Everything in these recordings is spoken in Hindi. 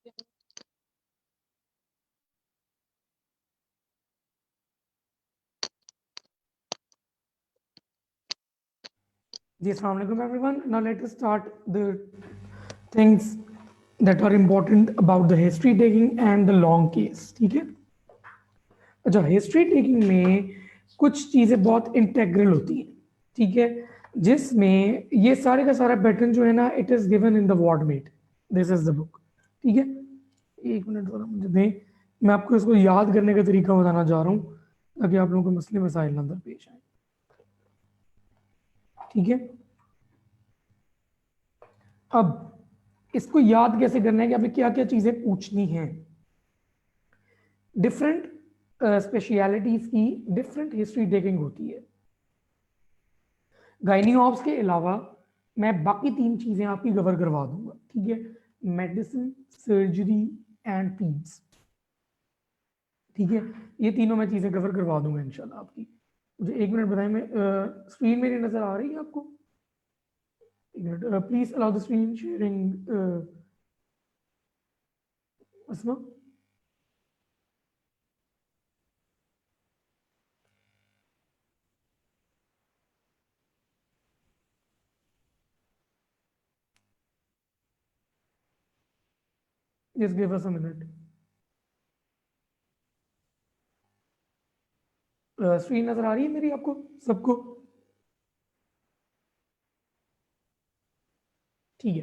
जी, अस्सलाम वालेकुम everyone. Now let us start the things that are important about the history taking and the long case. ठीक है? अच्छा, हिस्ट्री टेकिंग में कुछ चीज़ें बहुत इंटेग्रल होती हैं, ठीक है, जिसमें ये सारे का सारा पैटर्न जो है ना, it is given in the वॉर्डमेट. This is the book. ठीक है, एक मिनट जरा मुझे दें, मैं आपको इसको याद करने का तरीका बताना चाह रहा हूँ ताकि आप लोगों को मसले मसाइल अंदर पेश आए. ठीक है, अब इसको याद कैसे करना है कि हमें क्या क्या चीज़ें पूछनी हैं. डिफरेंट स्पेशलिटीज़ की डिफरेंट हिस्ट्री टेकिंग होती है. गायनी ऑप्स के अलावा मैं बाकी 3 चीज़ें आपकी कवर करवा दूंगा. ठीक है, मेडिसिन, सर्जरी एंड पीड्स. ठीक है, ये तीनों मैं चीज़ें कवर करवा दूंगा इंशाल्लाह आपकी. मुझे एक मिनट बताएं, मैं स्क्रीन मेरी नज़र आ रही है आपको? एक minute, please allow the screen sharing. Asma, just give us a minute. Screen नज़र आ रही है मेरी आपको सबको? ठीक है,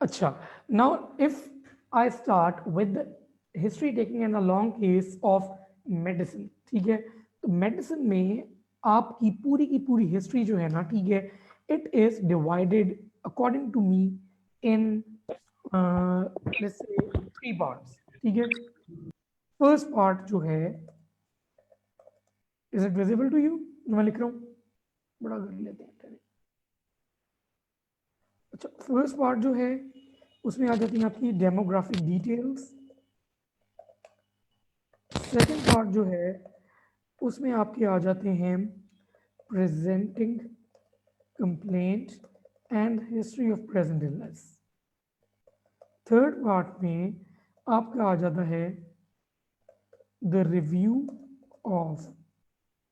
अच्छा. Now if I start with history taking and a long case of medicine. ठीक है, तो मेडिसिन में आपकी पूरी की पूरी हिस्ट्री जो है ना, ठीक है, it is divided according to me in let's say 3 parts. ठीक है, फर्स्ट पार्ट जो है, is it visible to you? मैं लिख रहा हूँ, बड़ा कर लेते हैं. अच्छा, फर्स्ट पार्ट जो है उसमें आ जाती हैं आपकी डेमोग्राफिक डिटेल्स. सेकंड पार्ट जो है उसमें आपके आ जाते हैं presenting complaint and history of present illness. Third part में आपका आ जाता है द रिव्यू ऑफ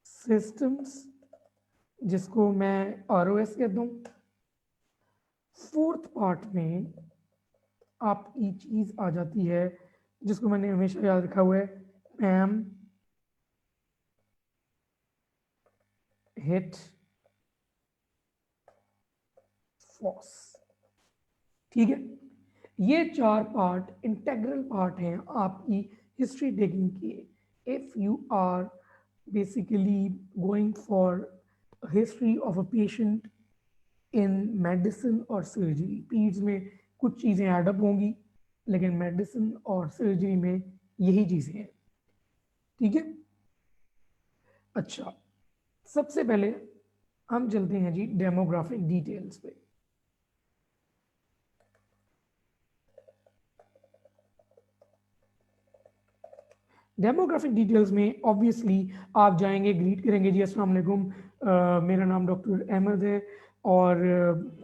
सिस्टम्स, जिसको मैं ROS कहता हूँ. फोर्थ पार्ट में आपकी चीज आ जाती है जिसको मैंने हमेशा याद रखा हुआ है, पैम हिट फॉस. ठीक है, ये 4 पार्ट इंटेग्रल पार्ट हैं आपकी हिस्ट्री टेकिंग के. If you are basically going for history of a patient in medicine और सर्जरी, पीड्स में कुछ चीज़ें एडअप होंगी लेकिन मेडिसिन और सर्जरी में यही चीज़ें हैं. ठीक है, अच्छा, सबसे पहले हम चलते हैं जी डेमोग्राफिक डिटेल्स पे. डेमोग्राफिक डिटेल्स में ऑब्वियसली आप जाएंगे, ग्रीट करेंगे, जी अस्सलाम वालेकुम, मेरा नाम डॉक्टर अहमद है और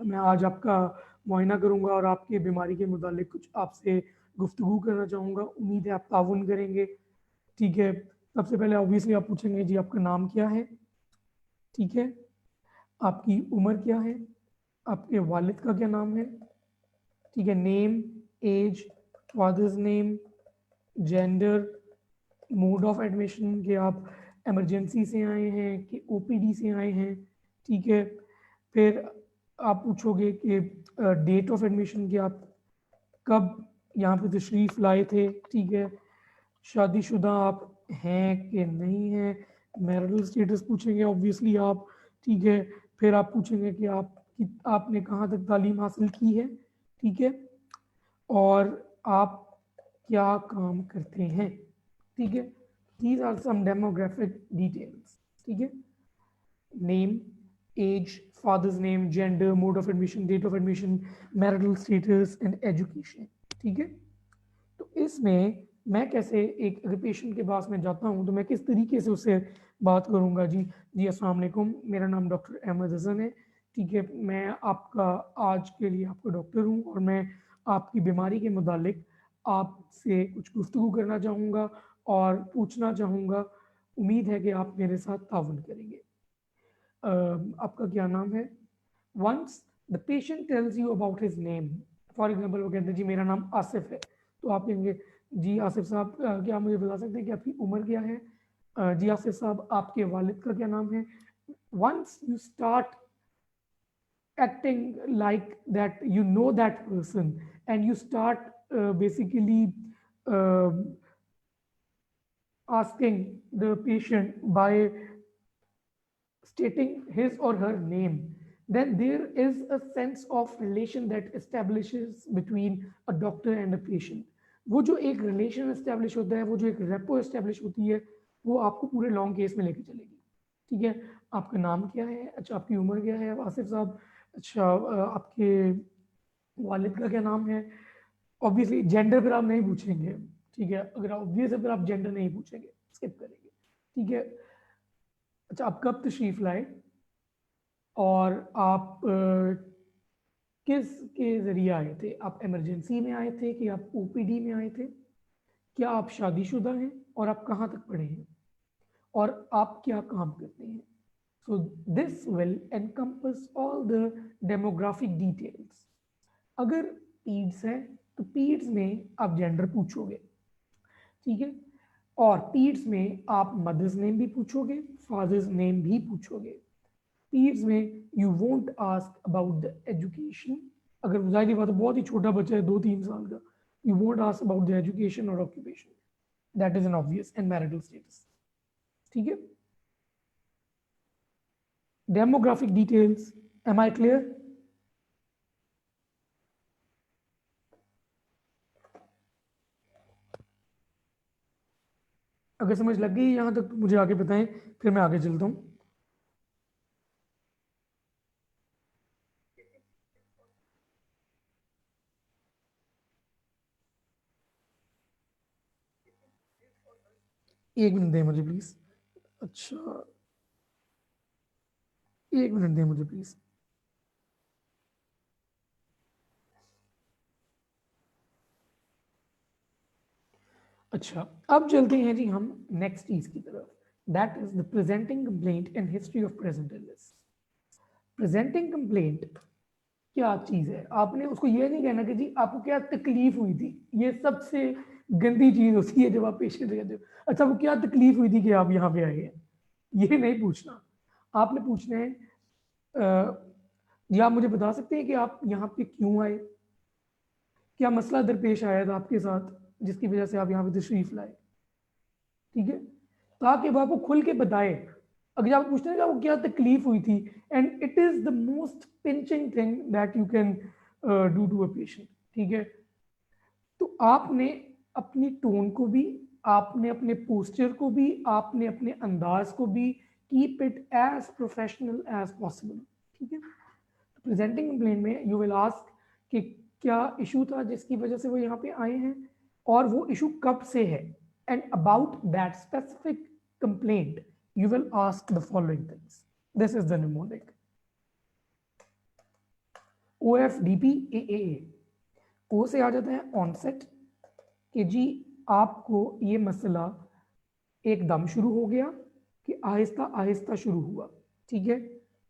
मैं आज आपका मुआयना करूंगा और आपकी बीमारी के मुतालिक कुछ आपसे गुफ्तगू करना चाहूँगा. उम्मीद है आप ताउन करेंगे. ठीक है, सबसे पहले ऑब्वियसली आप पूछेंगे जी आपका नाम क्या है. ठीक है, आपकी उम्र क्या है, आपके वालिद का क्या नाम है. ठीक है, name, age, father's name, gender, mode of admission कि आप इमरजेंसी से आए हैं कि OPD से आए हैं. ठीक है, फिर आप पूछोगे कि डेट ऑफ एडमिशन कि आप कब यहाँ पे तशरीफ़ लाए थे. ठीक है, शादीशुदा आप हैं कि नहीं हैं. मैरिटल स्टेटस पूछेंगे ऑब्वियसली आप. ठीक है, फिर आप पूछेंगे कि आपने कहाँ तक तालीम हासिल की है. ठीक है, और आप क्या काम करते हैं. ठीक है, these are some demographic details. ठीक है, name, age, father's name, gender, mode of admission, date of admission, marital status and education. ठीक है, तो इसमें मैं कैसे एक पेशेंट के पास में जाता हूँ तो मैं किस तरीके से उससे बात करूँगा. जी अस्सलाम वालेकुम, मेरा नाम डॉक्टर अहमद हसन है. ठीक है, मैं आपका आज के लिए आपका डॉक्टर हूँ और मैं आपकी बीमारी के मुतालिक आपसे कुछ गुफ्तगू करना चाहूँगा और पूछना चाहूँगा। उम्मीद है कि आप मेरे साथ ताउन करेंगे। आपका क्या नाम है? Once the patient tells you about his name, for example वो कहते हैं जी मेरा नाम आसिफ है, तो आप कहेंगे जी आसिफ साहब क्या मुझे बता सकते हैं कि आपकी उम्र क्या है? जी आसिफ साहब आपके वालिद का क्या नाम है? Once you start acting like that, you know that person, and you start basically uh, asking the patient by stating his or her name, then there is a sense of relation that establishes between a doctor and a patient. वो जो एक रिलेशन एस्टेब्लिश होता है, वो जो एक रेपो एस्टेब्लिश होती है, वो आपको पूरे लॉन्ग केस में लेके चलेगी। ठीक है, आपका नाम क्या है? अच्छा, आपकी उम्र क्या है आसिफ साहब? अच्छा, आपके वालिद का क्या नाम है? ऑब्वियसली जेंडर पर आप नहीं पूछेंगे, ठीक है, अगर ऑब्वियस है फिर आप जेंडर नहीं पूछेंगे, स्किप करेंगे, ठीक है। अच्छा, आप कब तशरीफ लाए और आप किस के जरिए आए थे? आप इमरजेंसी में आए थे कि आप ओपीडी में आए थे? क्या आप शादीशुदा हैं और आप कहाँ तक पढ़े हैं और आप क्या काम करते हैं? So this will encompass all the demographic details. अगर पीड्स है तो पीड्स में आप जेंडर पूछोगे, ठीक है, और पीड्स में आप मदर्स नेम भी पूछोगे, फादर्स नेम भी पूछोगे। पीड्स में you won't ask about the education, अगर जाहिर बात है बहुत ही छोटा बच्चा है 2-3 साल का, you won't ask about the education और occupation, that is an obvious, and marital status, ठीक है। Demographic details, am I clear? अगर समझ लग गई यहाँ तक तो मुझे आगे बताएं, फिर मैं आगे चलता हूँ। एक मिनट दें मुझे प्लीज। अच्छा, एक मिनट दें मुझे प्लीज। अच्छा, अब चलते हैं जी हम नेक्स्ट चीज की तरफ, that is the presenting complaint and history of present illness. Presenting complaint क्या चीज है? आपने उसको ये नहीं कहना कि जी आपको क्या तकलीफ हुई थी, ये सबसे गंदी चीज होती है जब आप पेशेंट कहते हो अच्छा वो क्या तकलीफ हुई थी कि आप यहाँ पे आए हैं, ये नहीं पूछना। आपने पूछना है जी आप मुझे बता सकते हैं कि आप यहाँ पे क्यों आए, क्या मसला दरपेश आया था आपके साथ जिसकी वजह से आप यहाँ पे तशरीफ लाए, ठीक है, ताकि वो आपको खुल के बताए। अगर आप पूछते हैं कि आपको क्या तकलीफ हुई थी, and it is the most pinching thing that you can do to a patient, ठीक है। तो आपने अपनी टोन को भी, आपने अपने पोस्चर को भी, आपने अपने अंदाज को भी keep it as professional as possible, ठीक है। प्रेजेंटिंग कंप्लेंट में यू विल आस्क कि क्या इशू था जिसकी वजह से वो यहाँ पे आए हैं और वो इशू कब से है, and about that specific complaint you will ask the following things. This is the mnemonic OFDP-AAA। ओ से आ जाता है ऑनसेट कि जी आपको ये मसला एकदम शुरू हो गया कि आहिस्ता आहिस्ता शुरू हुआ, ठीक है,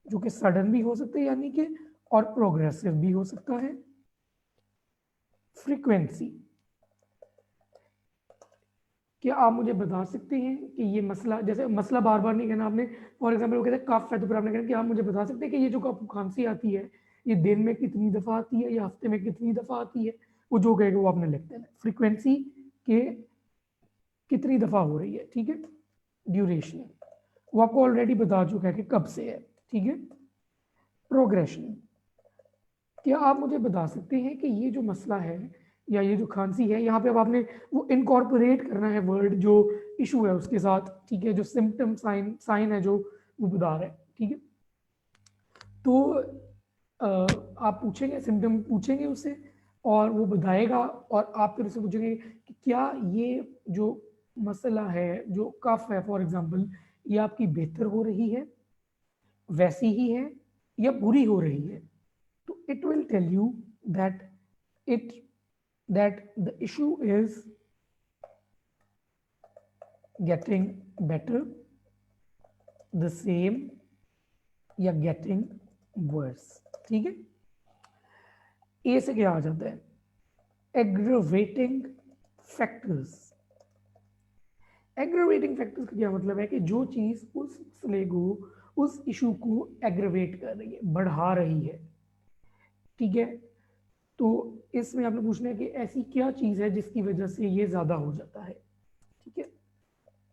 जो कि सडन भी हो सकता है यानी कि, और प्रोग्रेसिव भी हो सकता है। फ्रीक्वेंसी, क्या आप मुझे बता सकते हैं कि ये मसला, जैसे मसला बार बार नहीं कहना आपने, फॉर एग्जाम्पल वो कहते हैं कफ है तो फिर आपने कहना कि आप मुझे बता सकते हैं कि ये जो आपको खांसी आती है ये दिन में कितनी दफ़ा आती है या हफ्ते में कितनी दफ़ा आती है, वो जो कहेगा वो आपने लिख देना। फ्रीक्वेंसी के कितनी दफ़ा हो रही है, ठीक है। ड्यूरेशन वो आपको ऑलरेडी बता चुका है कि कब से है, ठीक है। प्रोग्रेशन, क्या आप मुझे बता सकते हैं कि ये जो मसला है या ये जो खांसी है, यहाँ पे अब आपने वो इनकॉर्पोरेट करना है वर्ड जो इशू है उसके साथ, ठीक है, जो सिम्टम साइन है जो वो बता रहा है, ठीक है। तो आप पूछेंगे, सिम्टम पूछेंगे उससे और वो बताएगा, और आप फिर उससे पूछेंगे कि क्या ये जो मसला है, जो कफ है फॉर एग्जांपल, ये आपकी बेहतर हो रही है, वैसी ही है, या बुरी हो रही है। तो it will tell you that it that the issue is getting better, the same या getting worse. ठीक है, ए से क्या आ जाता है, एग्रेवेटिंग फैक्टर्स। एग्रेवेटिंग फैक्टर्स का क्या मतलब है कि जो चीज उस मसले को, उस इशू को एग्रेवेट कर रही है, बढ़ा रही है। ठीक है, तो इसमें आपने पूछना है कि ऐसी क्या चीज है जिसकी वजह से ये ज्यादा हो जाता है। ठीक है,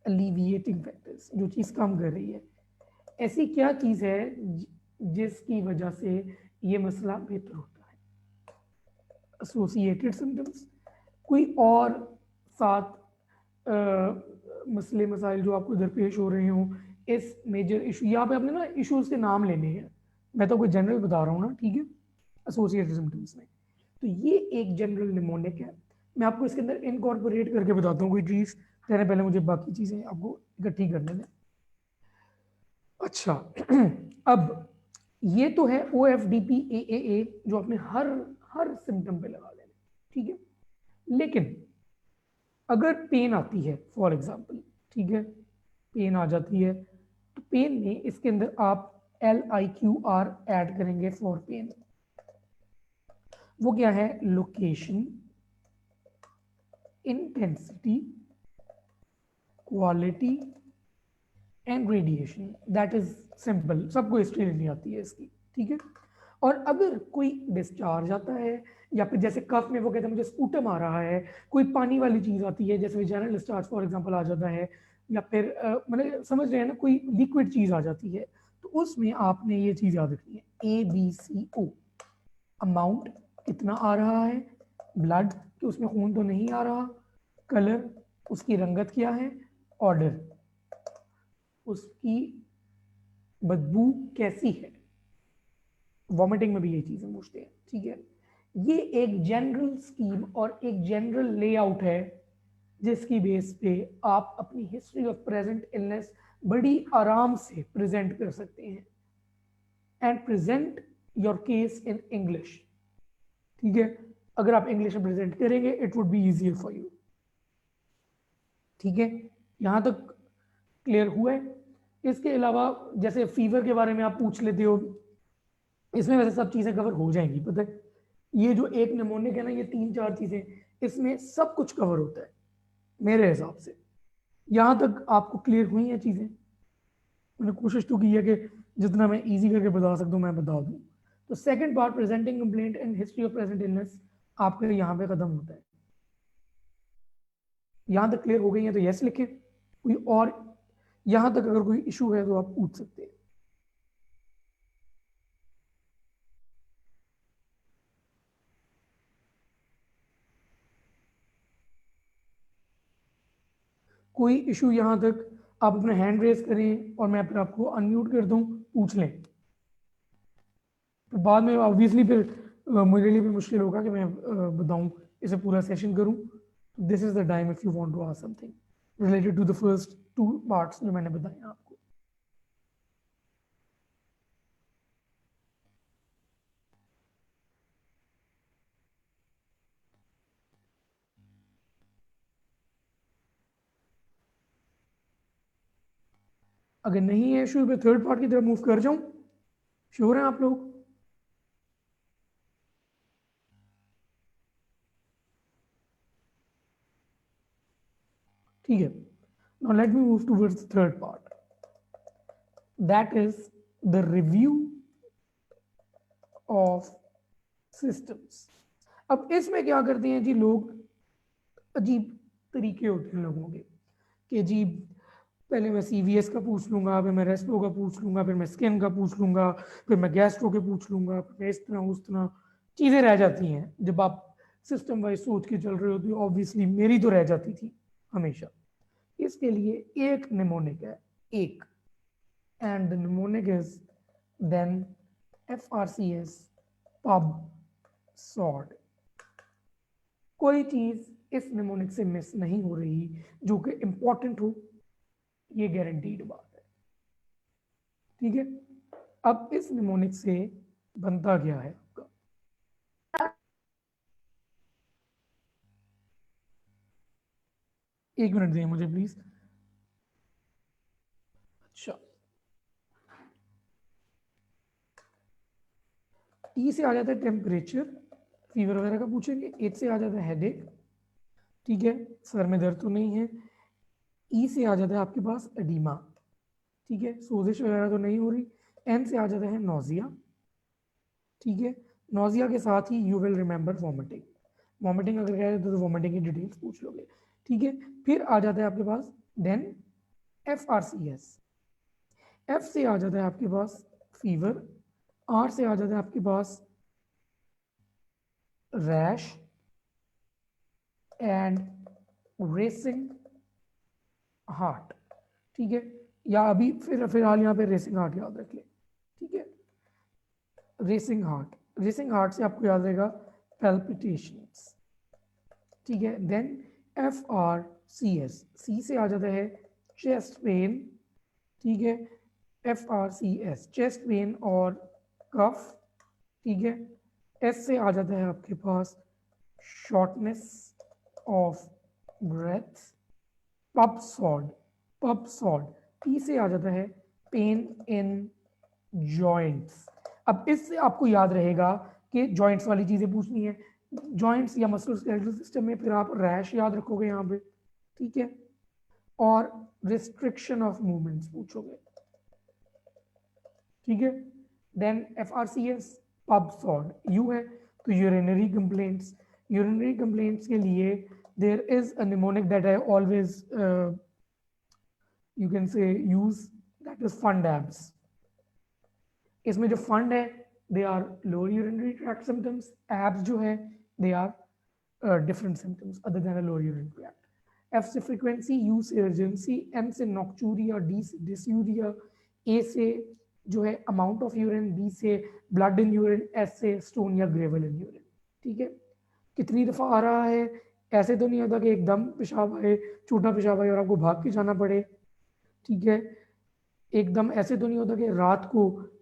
अलीविएटिंग फैक्टर्स, जो चीज कम कर रही है। ऐसी क्या चीज है जिसकी वजह से ये मसला बेहतर होता है। एसोसिएटेड सिम्टम्स, कोई और साथ मसले मसाइल जो आपको दरपेश हो रहे हों इस मेजर इशू। यहाँ पे आपने ना इश्यूज के नाम लेने हैं, मैं तो कोई जनरल बता रहा हूँ ना। ठीक है, एसोसिएटेड सिम्टम्स में तो ये एक जनरल निमोनिक है। मैं आपको इसके अंदर इनकॉर्पोरेट करके बताता हूँ कोई चीज़, कहने पहले मुझे बाकी चीज़ें आपको इकट्ठी करने दें। अच्छा अब ये तो है O F D P A जो आपने हर हर सिम्टम पे लगा लेना। ठीक है, लेकिन अगर पेन आती है फॉर एग्जाम्पल, ठीक है, पेन आ जाती है, तो पेन में इसके अंदर आप LIQR ऐड करेंगे फॉर पेन। वो क्या है, location, intensity, quality and radiation. That is simple, सबको हिस्ट्री लेनी आती है इसकी। ठीक है, और अगर कोई डिस्चार्ज आता है या फिर जैसे कफ में वो कहते हैं मुझे स्पूटम आ रहा है, कोई पानी वाली चीज आती है जैसे वेजाइनल डिस्चार्ज फॉर एग्जांपल आ जाता है, या फिर मतलब समझ रहे हैं ना, कोई लिक्विड चीज आ जाती है, तो उसमें आपने ये चीज याद रखनी है, ABCO। अमाउंट कितना आ रहा है, ब्लड कि उसमें खून तो नहीं आ रहा, कलर उसकी रंगत क्या है, ऑर्डर उसकी बदबू कैसी है। वॉमिटिंग में भी ये चीजें पूछते हैं। ठीक है, ये एक जनरल स्कीम और एक जनरल लेआउट है जिसकी बेस पे आप अपनी हिस्ट्री ऑफ प्रेजेंट इलनेस बड़ी आराम से प्रेजेंट कर सकते हैं and present your case in English. ठीक है, अगर आप इंग्लिश में प्रेजेंट करेंगे it would be easier for you. ठीक है, यहां तक क्लियर हुआ है। इसके अलावा जैसे फीवर के बारे में आप पूछ लेते हो, इसमें वैसे सब चीजें कवर हो जाएंगी, पता है। ये जो एक निमोनिक है ना, ये 3-4 चीजें, इसमें सब कुछ कवर होता है मेरे हिसाब से। यहां तक आपको क्लियर हुई हैं चीजें। मैंने कोशिश तो की है कि जितना मैं इजी करके बता सकता हूँ मैं बता दूं। तो second part, presenting complaint and history of present illness, आपका यहाँ पे खत्म होता है। यहां तक क्लियर हो गई है तो यस लिखें। कोई और यहां तक अगर कोई इशू है तो आप पूछ सकते हैं। कोई इशू यहां तक, आप अपना हैंड रेज करें और मैं फिर आपको अनम्यूट कर दूं, पूछ लें। तो बाद में ऑब्वियसली फिर मेरे लिए भी मुश्किल होगा कि मैं बताऊं, इसे पूरा सेशन करूं। This is the time if you want to ask something related to the first 2 parts जो मैंने बताए आपको। अगर नहीं है इशू पे थर्ड पार्ट की तरफ मूव कर जाऊं, श्योर हैं आप लोग? ठीक है, now let me move towards the third part, that is the review of systems. अब इसमें क्या करते हैं जी लोग, अजीब तरीके होते हैं लोगों के कि जी पहले मैं CVS का पूछ लूंगा, फिर मैं रेस्टो का पूछ लूंगा, फिर मैं स्किन का पूछ लूंगा, फिर मैं गैस्ट्रो के पूछ लूंगा, फिर मैं इस तरह उस तरह चीज़ें रह जाती हैं। जब आप सिस्टम वाइज सोच के चल रहे हो तो ऑब्वियसली मेरी तो रह जाती थी हमेशा। इसके लिए एक निमोनिक है, एक, and the mnemonic is then FRCS pub sort. कोई चीज इस निमोनिक से मिस नहीं हो रही जो कि इंपॉर्टेंट हो, ये गारंटीड बात है। ठीक है, अब इस निमोनिक से बनता क्या है आपका, एक मिनट दें मुझे प्लीज। अच्छा, टी से आ जाता है टेम्परेचर, फीवर वगैरह का पूछेंगे। एच से आ जाता है हेडेक, ठीक है, सर में दर्द तो नहीं है। ई से आ जाता है आपके पास एडीमा, ठीक है, सोजिश वगैरह तो नहीं हो रही। एन से आ जाता है नोजिया, ठीक है, नोजिया के साथ ही you will remember vomiting. Vomiting अगर कह रहे तो वॉमिटिंग की डिटेल्स पूछ लोगे, ठीक है। फिर आ जाता है आपके पास then F R C S. F से आ जाता है आपके पास फीवर। आर से आ जाता है आपके पास रैश एंड रेसिंग हार्ट, ठीक है। या अभी फिलहाल यहाँ पे रेसिंग हार्ट याद रख ले, ठीक है। रेसिंग हार्ट, रेसिंग हार्ट से आपको याद रहेगा पैल्पिटेशंस, ठीक है। Then F R C S, C से आ जाता है चेस्ट पेन, ठीक है। F R C S chest pain और कफ, ठीक है। एस से आ जाता है आपके पास शॉर्टनेस ऑफ ब्रेथ, पब सॉड, पब सॉड। पी से आ जाता है पेन इन जॉइंट्स। अब इससे आपको याद रहेगा कि जॉइंट्स वाली चीजें पूछनी है, जॉइंट्स या मस्कुलोस्केलेटल सिस्टम में फिर आप रैश याद रखोगे यहाँ पे, ठीक है, और रिस्ट्रिक्शन ऑफ मूवमेंट्स पूछोगे, ठीक है। Then F R C S pub sawed you है तो यूरिनरी कंप्लेंट्स, यूरिनरी कंप्लेंट्स के लिए there is a mnemonic that I always you can say use, that is fund abs. इसमें जो फंड है they are lower urinary tract symptoms, abs जो है they are different symptoms other than lower urinary tract. F से फ्रीक्वेंसी, यू से अर्जेंसी, एम से नॉक्चूरिया, डी से डिसयूरिया, ए से जो है अमाउंट ऑफ यूरिन, बी से ब्लड इन यूरिन, एस से स्टोन या ग्रेवल इन यूरिन, ठीक है। कितनी दफा आ रहा है, ऐसे तो नहीं होता कि एकदम पेशाब आए, छोटा पेशाब आए और आपको भाग के जाना पड़े, ठीक है। एकदम ऐसे तो नहीं होता कि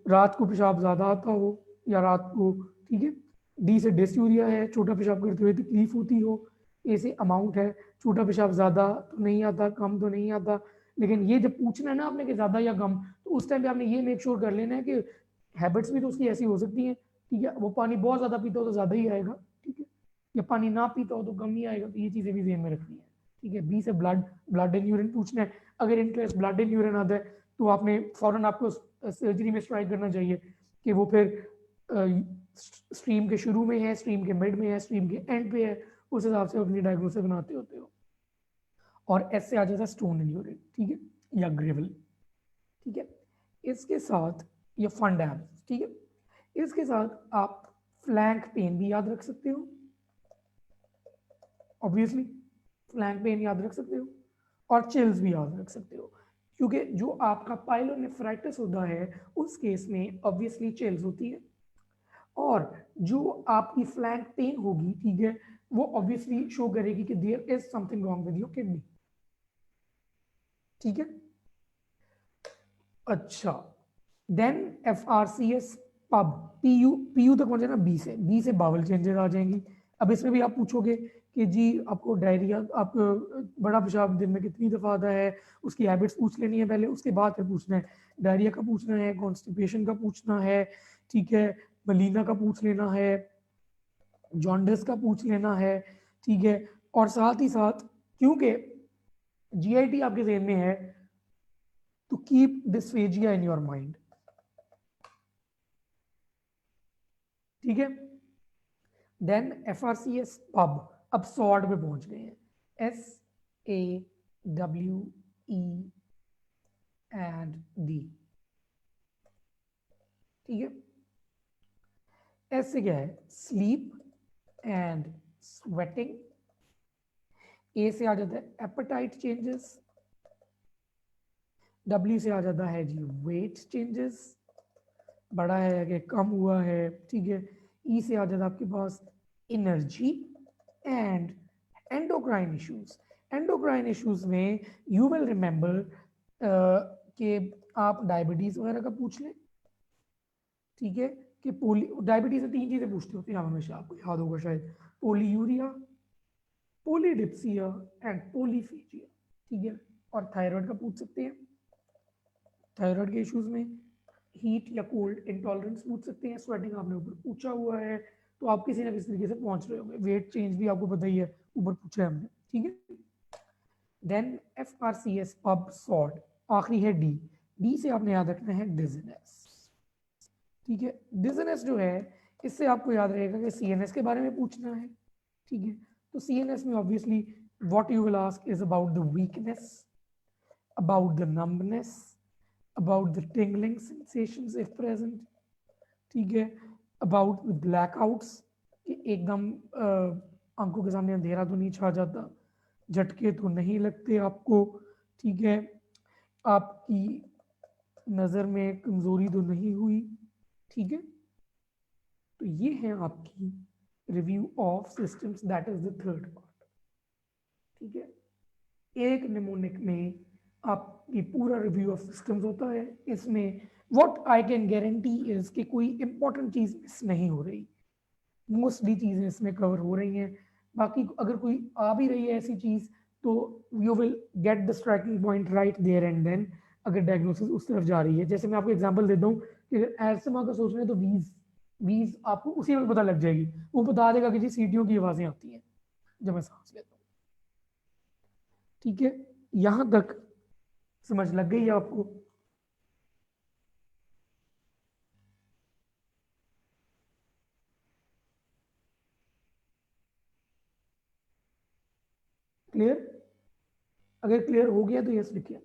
रात को पेशाब ज़्यादा आता हो या रात को, ठीक है। डी से डिसयूरिया है, छोटा पेशाब करते हुए तकलीफ होती हो। ए से अमाउंट है, छोटा पेशाब ज़्यादा तो नहीं आता, कम तो नहीं आता। लेकिन ये जब पूछना है ना आपने कि ज़्यादा या कम, तो उस टाइम पे आपने ये मेक श्योर कर लेना है कि हैबिट्स भी तो उसकी ऐसी हो सकती हैं, ठीक है। वो पानी बहुत ज़्यादा पीता हो तो ज़्यादा ही आएगा, ठीक है, या पानी ना पीता हो तो कम ही आएगा। तो ये चीज़ें भी ध्यान में रखनी है, ठीक है। बी से ब्लड इन यूरिन पूछना है। अगर in case blood in urine आता है तो आपने फौरन आपको सर्जरी में स्ट्राइक करना चाहिए कि वो फिर स्ट्रीम के शुरू में है, स्ट्रीम के मिड में है, स्ट्रीम के एंड पे है, उस हिसाब से अपनी डायग्नोसिस बनाते होते हो। और एस से आ जाता है स्टोन इन यूरिन, ठीक है, या ग्रेवल, ठीक है। इसके साथ ये फंड एब्स, ठीक है। इसके साथ आप फ्लैंक पेन भी याद रख सकते हो, ऑब्वियसली फ्लैंक पेन याद रख सकते हो, और चिल्स भी याद रख सकते हो, क्योंकि जो आपका पाइलोनेफ्राइटिस होता है उस केस में ऑब्वियसली चिल्स होती है। और जो आपकी फ्लैंक पेन होगी, ठीक है, वो ऑब्वियसली शो करेगी कि there is something wrong with your kidney, ठीक है। अच्छा, then F R C S pub, P U तक पहुंचे ना, बी से बावल चेंजेस आ जाएंगी। अब इसमें भी आप पूछोगे कि जी आपको डायरिया, आप बड़ा पेशाब दिन में कितनी दफा आता है, उसकी हैबिट्स पूछ लेनी है पहले, उसके बाद फिर पूछना है डायरिया का, पूछना है कॉन्स्टिपेशन का, पूछना है, ठीक है, मलीना का पूछ लेना है, जॉन्डिस का पूछ लेना है, ठीक है। और साथ ही साथ क्योंकि जीआईटी आपके जेहन में है तो keep dysphagia in your mind, ठीक है। Then F R C S pub, अब सॉर्ड पे पहुंच गए हैं, S A W E and D, ठीक है। एस से क्या है स्लीप एंड स्वेटिंग। ए से आ जाता है एपेटाइट चेंजेस। डब्ल्यू से आ जाता है जी वेट चेंजेस, बड़ा है कि कम हुआ है, ठीक है। ई से आ जाता है आपके पास energy and endocrine issues. Endocrine issues में यू विल रिमेंबर कि आप डायबिटीज वगैरह का पूछ लें, ठीक है, कि पोली डायबिटीज से तीन चीजें पूछते होते हैं आप हमेशा, आपको याद होगा शायद, पोलीयूरिया, पोलीडिप्सिया एंड पोलीफेजिया, ठीक है। और थायराइड का पूछ सकते हैं, थायराइड के इश्यूज में हीट या कोल्ड इंटॉलरेंस पूछ सकते हैं, स्वेटिंग आपने ऊपर पूछा हुआ है, तो आप किसी ना किसी तरीके से पहुंच रहे होंगे। वेट चेंज भी आपको पता ही है, ऊपर पूछा है हमने, ठीक है। देन FRCS पब सॉर्ट, आखिरी है डी। डी से आपने याद रखना है डिजीनेस, ठीक है। डिजीनेस जो है इससे आपको याद रहेगा कि CNS के बारे में पूछना है, ठीक है। तो CNS में obviously what you will ask is about the weakness, about the numbness, about the tingling sensations if present, ठीक है। अबाउट द ब्लैकआउट्स, कि एकदम आंखों के सामने अंधेरा तो नहीं छा जाता, झटके तो नहीं लगते आपको, ठीक है। आपकी नज़र में कमजोरी तो नहीं हुई, ठीक है। तो ये है आपकी review of systems, that is the third part, ठीक है। एक निमोनिक में आपकी पूरा रिव्यू ऑफ सिस्टम्स होता है। इसमें what I can guarantee is कि कोई इंपॉर्टेंट चीज मिस नहीं हो रही, मोस्टली चीजें इसमें कवर हो रही हैं। बाकी अगर कोई आ भी रही है ऐसी चीज तो you will get the striking point right there and then, अगर डायग्नोसिस उस तरफ जा रही है। जैसे मैं आपको एग्जांपल देता हूँ कि अगर एस्थमा का सोच रहे हैं तो वीज, वीज आपको उसी वक्त पता लग जाएगी, वो बता देगा कि जी सीटियों की आवाजें आती हैं जब मैं सांस लेता हूँ, ठीक है। यहां तक समझ लग गई है आपको? क्लियर? अगर क्लियर हो गया तो यस लिखिए।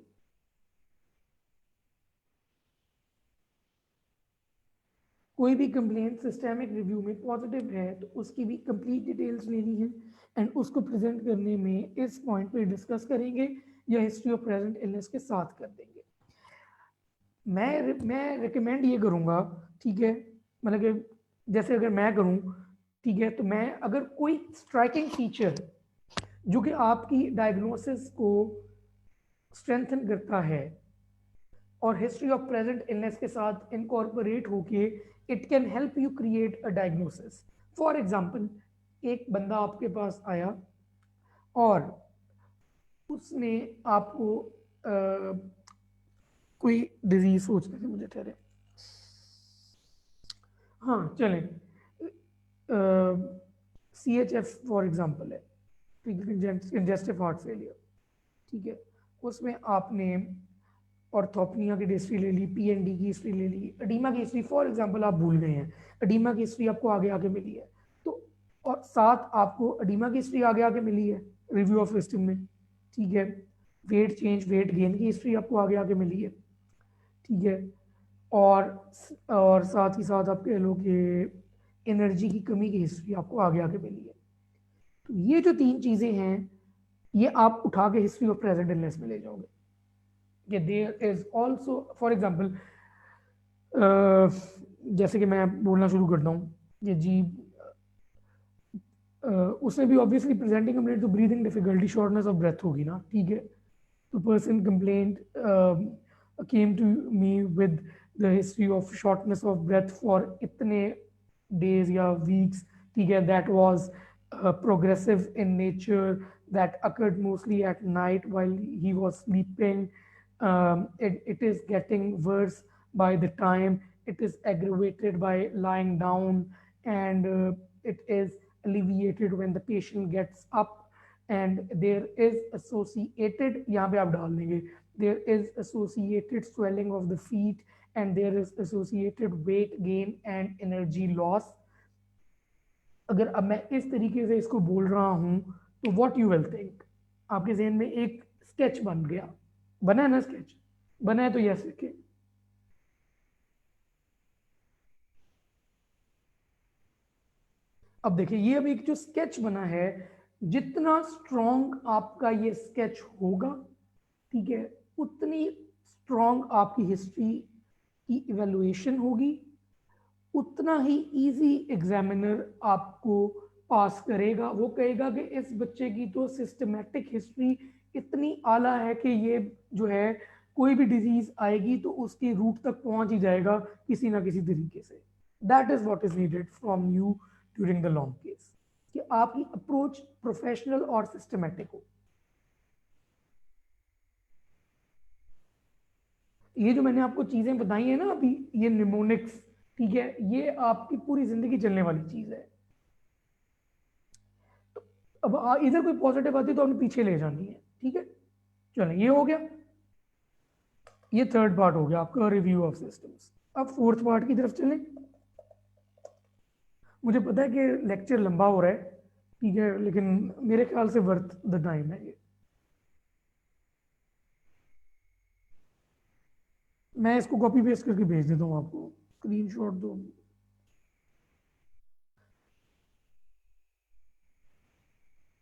कोई भी कंप्लेंट सिस्टेमिक रिव्यू में पॉजिटिव है तो उसकी भी कंप्लीट डिटेल्स लेनी है एंड उसको प्रेजेंट करने में इस पॉइंट पे डिस्कस करेंगे या हिस्ट्री ऑफ प्रेजेंट इलनेस के साथ कर देंगे। मैं रिकमेंड ये करूँगा, ठीक है, मतलब कि जैसे अगर मैं करूँ, ठीक है, तो मैं अगर कोई स्ट्राइकिंग फीचर जो कि आपकी डायग्नोसिस को स्ट्रेंथन करता है और हिस्ट्री ऑफ प्रेजेंट इलनेस के साथ इनकॉर्पोरेट होके it can help you create a diagnosis. For example, एक बंदा आपके पास आया और उसने आपको कोई डिजीज सोचने से मुझे ठहरे, हाँ चलें, CHF फॉर एग्जांपल है, कंजेस्टिव हार्ट फेलियर, ठीक है। उसमें आपने ऑर्थोपनिया की हिस्ट्री ले ली, PND की हिस्ट्री ले ली, एडीमा की हिस्ट्री फॉर एग्जांपल आप भूल गए हैं, एडीमा की हिस्ट्री आपको आगे आगे मिली है, तो और साथ आपको एडीमा की हिस्ट्री आगे आगे मिली है रिव्यू ऑफ सिस्टम में, ठीक है। वेट चेंज वेट गेन की हिस्ट्री आपको आगे आगे मिली है, ठीक है। और साथ ही साथ आप कह लो कि एनर्जी की कमी की हिस्ट्री आपको आगे आगे मिली है। तो ये जो तीन चीज़ें हैं ये आप उठा के हिस्ट्री ऑफ प्रेजेंट इलनेस में ले जाओगे कि there is also for example, जैसे कि मैं बोलना शुरू करता हूँ कि जी उसमें भी ऑब्वियसली प्रेजेंटिंग कंप्लेंट तो breathing difficulty shortness of breath होगी ना, ठीक है। तो person complaint came to me with the history of shortness of breath for इतने डेज या वीक्स, ठीक है। That was progressive in nature, that occurred mostly at night while he was sleeping. It is getting worse by the time it is aggravated by lying down, and it is alleviated when the patient gets up, and there is associated, यहाँ पे आप डाल देंगे, there is associated swelling of the feet, and there is associated weight gain and energy loss. अगर अब मैं इस तरीके से इसको बोल रहा हूं तो व्हाट यू विल थिंक, आपके जहन में एक स्केच बन गया, बना है ना स्केच? बना है तो यस लिखिए। अब देखिए ये अब एक जो स्केच बना है, जितना स्ट्रॉन्ग आपका ये स्केच होगा, ठीक है, उतनी स्ट्रॉन्ग आपकी हिस्ट्री की इवेल्युएशन होगी, उतना ही इजी एग्जामिनर आपको पास करेगा। वो कहेगा कि इस बच्चे की तो सिस्टमेटिक हिस्ट्री इतनी आला है कि ये जो है कोई भी डिजीज आएगी तो उसके रूट तक पहुंच ही जाएगा किसी ना किसी तरीके से। That is what is needed from you during the long case. कि आपकी अप्रोच प्रोफेशनल और सिस्टमेटिक हो। ये जो मैंने आपको चीजें बताई है ना अभी, ये निमोनिक्स, ठीक है, ये आपकी पूरी जिंदगी चलने वाली चीज है। तो अब इधर कोई पॉजिटिव आती है तो आपने पीछे ले जानी है, ठीक है। चलें, ये हो गया, ये थर्ड पार्ट हो गया आपका रिव्यू ऑफ सिस्टम्स। अब फोर्थ पार्ट की तरफ चलें। मुझे पता है कि लेक्चर लंबा हो रहा है, ठीक है, लेकिन मेरे ख्याल से वर्थ द टाइम है ये। मैं इसको कॉपी पेस्ट करके भेज देता हूँ आपको, स्क्रीनशॉट दो।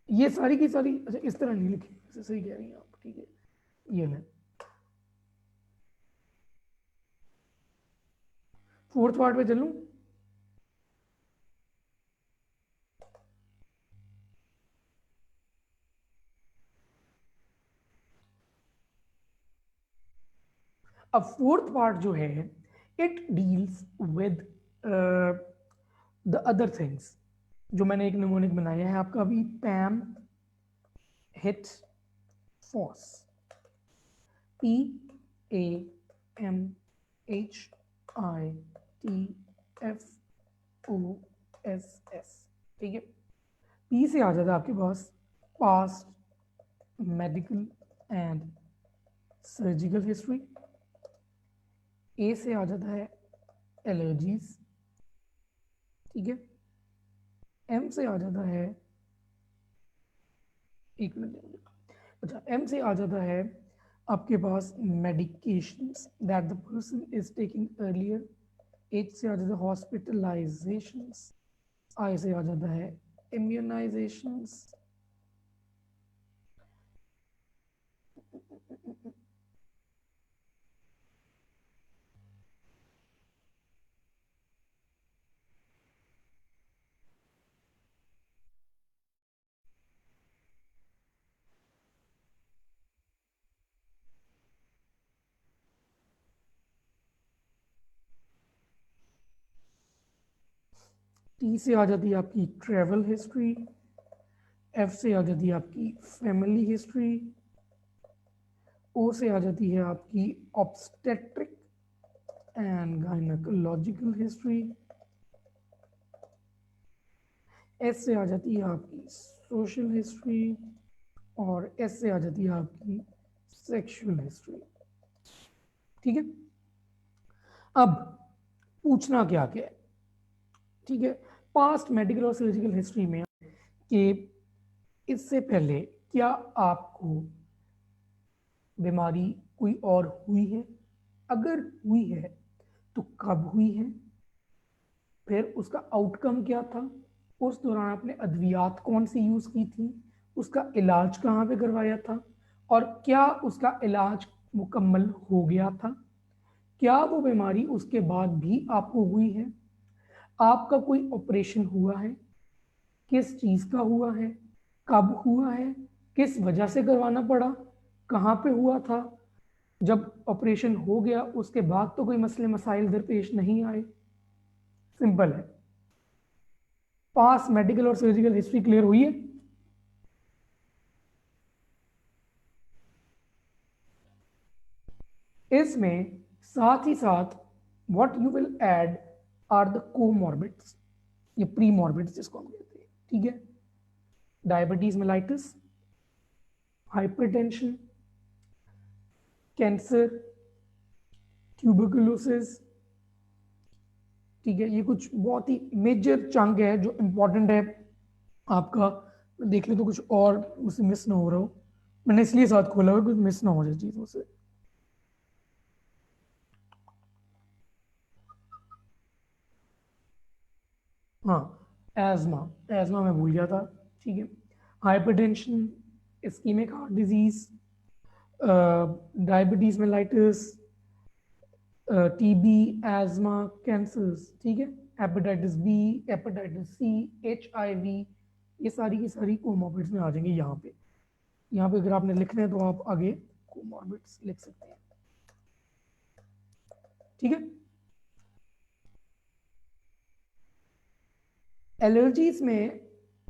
ये सारी की सारी, अच्छा इस तरह नहीं लिखी, ऐसे सही कह रही हैं आप, ठीक है। ये लें, फोर्थ पार्ट पे चलूँ। अब फोर्थ पार्ट जो है, it deals with the other things. जो मैंने एक निमोनिक बनाया है आपका अभी, पैम हिट फॉस, PAMHITFOSS, ठीक है। पी से आ जाता है आपके पास past medical and surgical history. A से आ जाता है एलर्जीज, ठीक है। एम से आ जाता है, एक मिनट, अच्छा एम से आ जाता है आपके पास medications that the person is taking earlier. H से आ जाता है हॉस्पिटलाइजेशंस। आई से आ जाता है इम्यूनाइजेशंस। टी से आ जाती है आपकी ट्रेवल हिस्ट्री। एफ से आ जाती है आपकी फैमिली हिस्ट्री। ओ से आ जाती है आपकी obstetric and gynaecological history. S से आ जाती है आपकी सोशल हिस्ट्री। और एस से आ जाती है आपकी सेक्सुअल हिस्ट्री, ठीक है। अब पूछना क्या क्या है, ठीक है, पास्ट मेडिकल और सर्जिकल हिस्ट्री में कि इससे पहले क्या आपको बीमारी कोई और हुई है, अगर हुई है तो कब हुई है, फिर उसका आउटकम क्या था, उस दौरान आपने अद्वियात कौन सी यूज की थी, उसका इलाज कहाँ पे करवाया था, और क्या उसका इलाज मुकम्मल हो गया था, क्या वो बीमारी उसके बाद भी आपको हुई है, आपका कोई ऑपरेशन हुआ है, किस चीज का हुआ है, कब हुआ है, किस वजह से करवाना पड़ा, कहाँ पे हुआ था, जब ऑपरेशन हो गया उसके बाद तो कोई मसले मसाइल दरपेश नहीं आए। सिंपल है। पास मेडिकल और सर्जिकल हिस्ट्री क्लियर हुई है। इसमें साथ ही साथ what you will add are the comorbids, ये प्रीमॉर्बिड्स जिसको हम कहते हैं, ठीक है। Diabetes mellitus, hypertension, cancer, tuberculosis, ठीक है। ये कुछ बहुत ही मेजर चंक है जो इंपॉर्टेंट है आपका। देख ले तो कुछ और उससे मिस ना हो रहा हो, मैंने इसलिए साथ खोला हुआ कुछ मिस ना हो जाए चीज़ों से। हाँ, एजमा, एजमा मैं भूल गया था, ठीक है। Hypertension, ischaemic heart disease, diabetes mellitus, TB, asthma, cancers, ठीक है। Hepatitis B, hepatitis C, HIV, ये सारी की सारी कोमॉर्बिड्स में आ जाएंगे यहाँ पे। यहाँ पे अगर आपने लिखना है तो आप आगे कोमॉर्बिड्स लिख सकते हैं, ठीक है। एलर्जीज में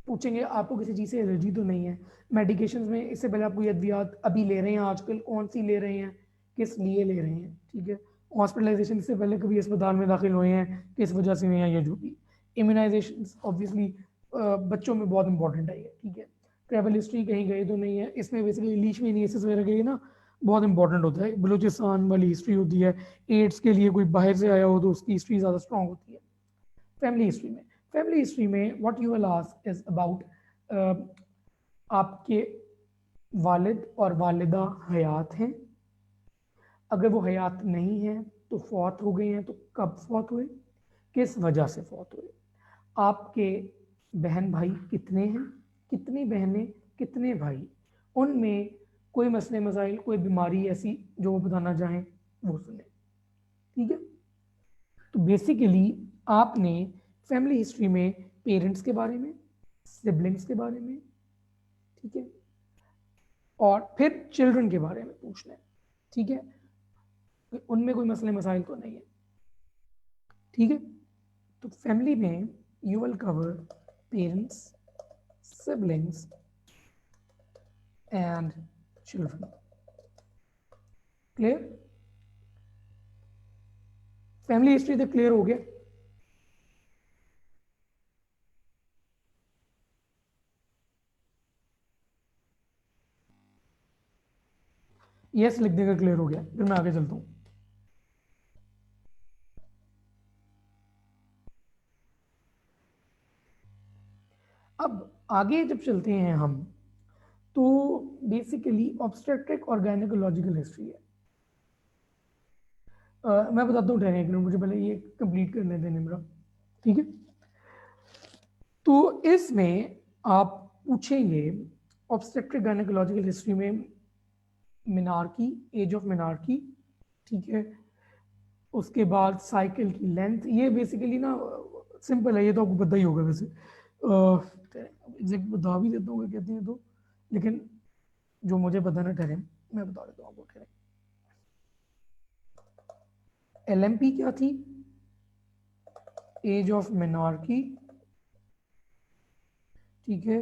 पूछेंगे आपको किसी चीज़ से एलर्जी तो नहीं है, मेडिकेशंस में इससे पहले आप कोई अद्वियात अभी ले रहे हैं, आजकल कौन सी ले रहे हैं, किस लिए ले रहे हैं, ठीक है। हॉस्पिटलाइजेशन से पहले कभी अस्पताल में दाखिल हुए हैं, किस वजह से हुए हैं, या जो भी। इम्यूनाइजेशन ऑब्वियसली बच्चों में बहुत इंपॉर्टेंट है ये, ठीक है। ट्रैवल हिस्ट्री कहीं गए तो नहीं है, इसमें बेसिकली लीशमेनियासिस वगैरह के लिए ना बहुत इंपॉर्टेंट होता है, बलूचिस्तान वाली हिस्ट्री होती है। एड्स के लिए कोई बाहर से आया हो तो उसकी हिस्ट्री ज़्यादा स्ट्रॉन्ग होती है। फैमिली हिस्ट्री में what you will ask is about आपके वालिद और वालिदा हयात हैं, अगर वो हयात नहीं है तो फौत हो गए हैं तो कब फौत हुए, किस वजह से फौत हुए, आपके बहन भाई कितने हैं, कितनी बहनें कितने भाई, उनमें कोई मसले मसाइल कोई बीमारी ऐसी जो वो बताना चाहें वो सुने, ठीक है। तो बेसिकली आपने फैमिली हिस्ट्री में पेरेंट्स के बारे में, सिबलिंग्स के बारे में, ठीक है, और फिर चिल्ड्रन के बारे में पूछना है, ठीक है, उनमें कोई मसले मसाइल तो नहीं है, ठीक है। तो फैमिली में you will cover parents, siblings and children. Clear? Family history तो क्लियर हो गया। यस लिख देगा, क्लियर हो गया। फिर मैं आगे चलता हूं। अब आगे जब चलते हैं हम, तो बेसिकली ऑब्स्टेट्रिक और गायनेकोलॉजिकल हिस्ट्री है। मैं बताता हूँ, ठहरे एक मिनट, मुझे पहले ये कंप्लीट करने दें मेरा, ठीक है। तो इसमें आप पूछेंगे ऑब्स्टेट्रिक गायनेकोलॉजिकल हिस्ट्री में मिनार्की, एज ऑफ मिनार्की, ठीक है। उसके बाद साइकिल की लेंथ, ये बेसिकली ना सिंपल है, ये तो आपको पता ही होगा वैसे, एग्जैक्ट बता भी देता हूँ कहते हैं तो, लेकिन जो मुझे पता ना ठहरे मैं बता देता हूँ आपको। ठहरे, एलएमपी क्या थी? एज ऑफ मिनार्की, ठीक है।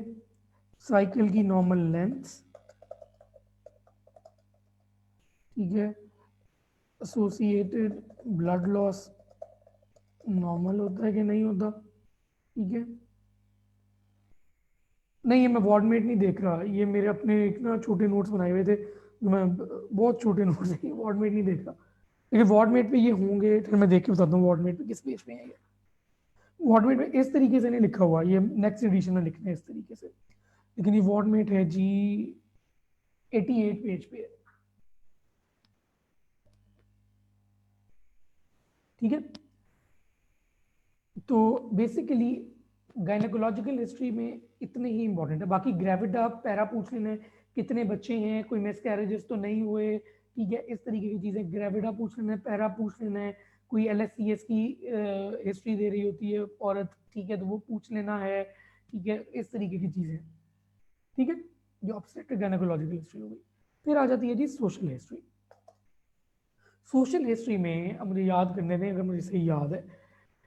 साइकिल की नॉर्मल लेंथ, ठीक है। एसोसिएटेड ब्लड लॉस नॉर्मल होता है कि नहीं होता, ठीक है। नहीं, ये मैं वार्डमेट नहीं देख रहा, ये मेरे अपने एक ना छोटे नोट्स बनाए हुए थे, मैं बहुत छोटे नोट्स हैं, वार्डमेट नहीं देख रहा, लेकिन वार्डमेट पे ये होंगे, फिर मैं देख के बताता हूँ वार्डमेट पे किस पेज पे है ये। वार्डमेट में इस तरीके से नहीं लिखा हुआ, ये नेक्स्ट एडिशन में लिखना है इस तरीके से, लेकिन ये वार्डमेट है जी 88 पेज पे है, ठीक है। तो बेसिकली गायनेकोलॉजिकल हिस्ट्री में इतने ही इंपॉर्टेंट है, बाकी ग्रेविटा पैरा पूछ लेना है, कितने बच्चे हैं, कोई मिसकैरेजेस तो नहीं हुए, ठीक है, इस तरीके की चीज़ें ग्रेविटा पूछ लेना है, पैरा पूछ लेना है, कोई एलएससीएस की हिस्ट्री दे रही होती है औरत, ठीक है, तो वो पूछ लेना है, ठीक है, इस तरीके की चीज़ें, ठीक है, जो ऑब्स्टेट्रिक गायनेकोलॉजिकल हिस्ट्री हो गई। फिर आ जाती है जी सोशल हिस्ट्री। सोशल हिस्ट्री में अब मुझे याद करने दें, अगर मुझे सही याद है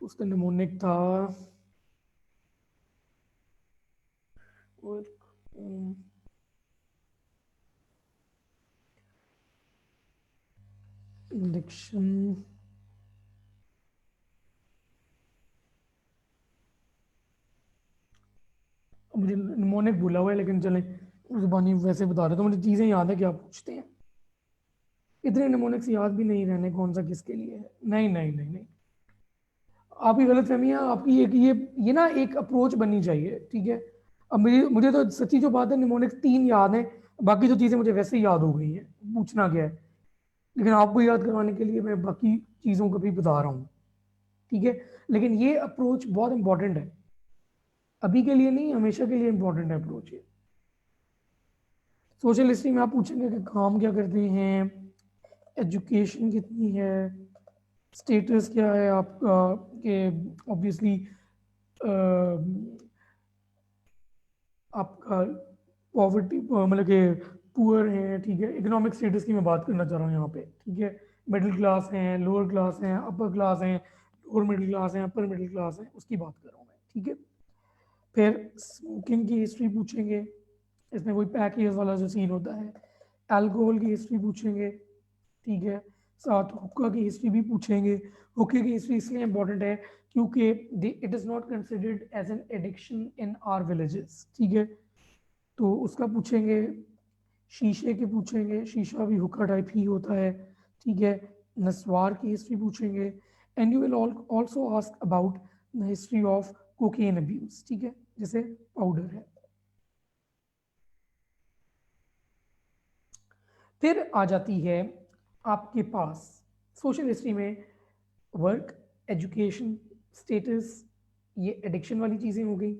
तो उसका निमोनिक था इंडक्शन, मुझे निमोनिक भूला हुआ है, लेकिन चलें जुबानी वैसे बता रहे तो मुझे चीज़ें याद है क्या पूछते हैं, इतने निमोनिक्स याद भी नहीं रहने कौन सा किसके लिए है। नहीं नहीं नहीं नहीं, आपकी गलत फहमी है आपकी, एक ये ना एक अप्रोच बननी चाहिए, ठीक है। अब मुझे मुझे तो सच्ची जो बात है, निमोनिक्स 3 याद है, बाकी जो चीज़ें मुझे वैसे ही याद हो गई हैं, पूछना क्या है, लेकिन आपको याद करवाने के लिए मैं बाकी चीज़ों को भी बता रहा हूँ, ठीक है। लेकिन ये अप्रोच बहुत इंपॉर्टेंट है, अभी के लिए नहीं, हमेशा के लिए इंपॉर्टेंट है अप्रोच ये। सोशल हिस्ट्री में आप पूछेंगे कि काम क्या करते हैं, एजुकेशन कितनी है, स्टेटस क्या है आपका, कि ऑब्वियसली आपका पॉवर्टी मतलब कि पुअर हैं, ठीक है, इकोनॉमिक स्टेटस की मैं बात करना चाह रहा हूँ यहाँ पे, ठीक है। मिडिल क्लास हैं, लोअर क्लास हैं, अपर क्लास हैं, लोअर मिडिल क्लास हैं, अपर मिडिल क्लास हैं, उसकी बात कर रहा हूँ मैं, ठीक है। फिर स्मोकिंग की हिस्ट्री पूछेंगे, इसमें कोई पैकेज वाला जो सीन होता है। अल्कोहल की हिस्ट्री पूछेंगे, ठीक है। साथ हुक्का की हिस्ट्री भी पूछेंगे। हुक्के की हिस्ट्री इसलिए इंपॉर्टेंट है क्योंकि it is not considered as an addiction in our villages, ठीक है, तो उसका पूछेंगे। शीशे के पूछेंगे, शीशा भी हुक्का टाइप ही होता है, ठीक है। नस्वार की हिस्ट्री पूछेंगे। And you will also ask about the history of cocaine abuse, ठीक है, जैसे पाउडर है। फिर आ जाती है आपके पास सोशल हिस्ट्री में वर्क, एजुकेशन, स्टेटस, ये एडिक्शन वाली चीज़ें हो गई,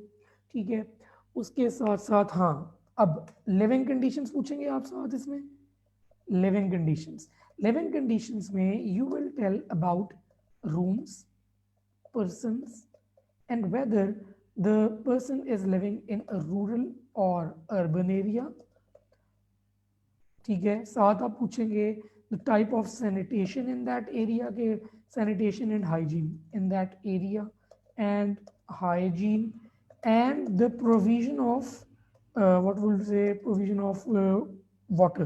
ठीक है। उसके साथ साथ हाँ, अब लिविंग कंडीशंस पूछेंगे आप साथ इसमें। लिविंग कंडीशंस, लिविंग कंडीशंस में you will tell about rooms, persons, and whether the person is living in a rural or urban area, ठीक है। साथ आप पूछेंगे the type of sanitation in that area के, sanitation and hygiene in that area, and hygiene and the provision of what will say provision of water,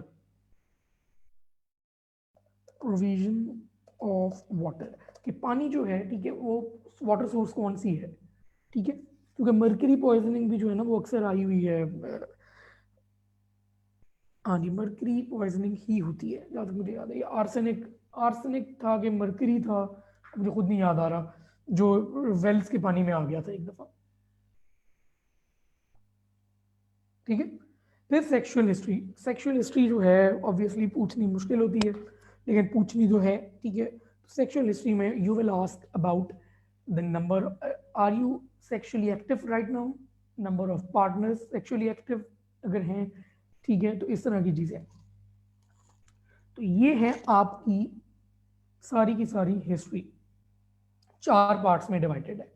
provision of water कि पानी जो है, ठीक है, वो वाटर सोर्स कौन सी है, ठीक है। क्योंकि मर्करी पॉइजनिंग भी जो है ना वो अक्सर आई हुई है। हाँ जी, मर्करी पॉइजनिंग ही होती है जहाँ तक मुझे याद है। ये आर्सेनिक, आर्सेनिक था कि मर्करी था, मुझे खुद नहीं याद आ रहा, जो वेल्स के पानी में आ गया था एक दफ़ा, ठीक है। फिर सेक्सुअल हिस्ट्री, सेक्सुअल हिस्ट्री जो है ऑब्वियसली पूछनी मुश्किल होती है, लेकिन पूछनी जो है, ठीक है। सेक्सुअल हिस्ट्री में you will ask about the number, are you sexually active right now, number of partners sexually active अगर हैं, ठीक है, तो इस तरह की चीज़ें। तो ये है आपकी सारी की सारी हिस्ट्री, 4 पार्ट्स में डिवाइडेड है।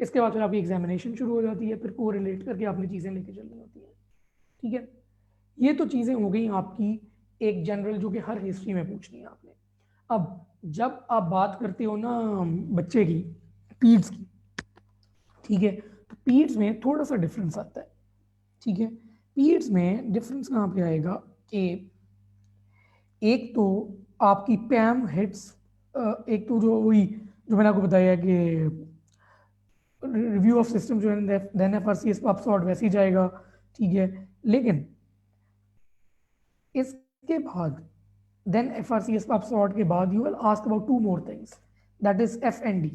इसके बाद फिर आपकी एग्जामिनेशन शुरू हो जाती है, फिर को रिलेट करके आपने चीज़ें लेके चलनी होती हैं, ठीक है। ये तो चीज़ें हो गई आपकी एक जनरल जो कि हर हिस्ट्री में पूछनी है आपने। अब जब आप बात करते हो ना बच्चे की, पीड्स की, ठीक है, तो पीड्स में थोड़ा सा डिफरेंस आता है, ठीक है। पीड्स में डिफरेंस कहाँ पे आएगा कि एक तो आपकी पैम हिट्स, एक तो जो वही जो मैंने आपको बताया कि रिव्यू ऑफ सिस्टम जो है देन एफआरसीएस पे अपसॉर्ट वैसे ही जाएगा, ठीक है। लेकिन इसके बाद देन एफआरसीएस पे अपसॉर्ट के बाद you will ask about 2 more things, that is F and D,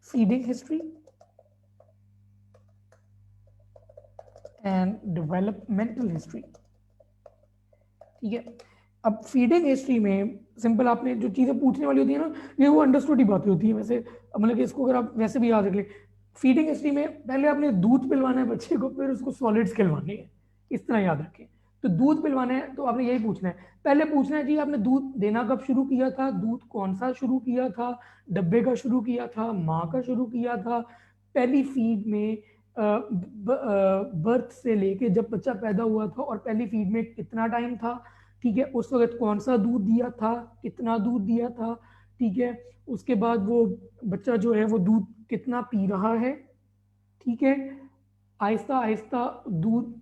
feeding history and developmental history, ठीक है। अब फीडिंग हिस्ट्री में सिंपल आपने जो चीज़ें पूछने वाली होती है ना, ये वो अंडरस्टूड ही बातें होती हैं वैसे, मतलब कि इसको अगर आप वैसे भी याद रख ले। फीडिंग हिस्ट्री में पहले आपने दूध पिलवाना है बच्चे को, फिर उसको सॉलिड्स खिलवाने हैं, इस तरह याद रखें। तो दूध पिलवाना है तो आपने यही पूछना है, पहले पूछना है जी आपने दूध देना कब शुरू किया था, दूध कौन सा शुरू किया था, डब्बे का शुरू किया था, माँ का शुरू किया था, पहली फीड में बर्थ से लेके जब बच्चा पैदा हुआ था और पहली फीड में कितना टाइम था, ठीक है, उस वक्त कौन सा दूध दिया था, कितना दूध दिया था, ठीक है। उसके बाद वो बच्चा जो है वो दूध कितना पी रहा है, ठीक है। आहिस्ता आहिस्ता दूध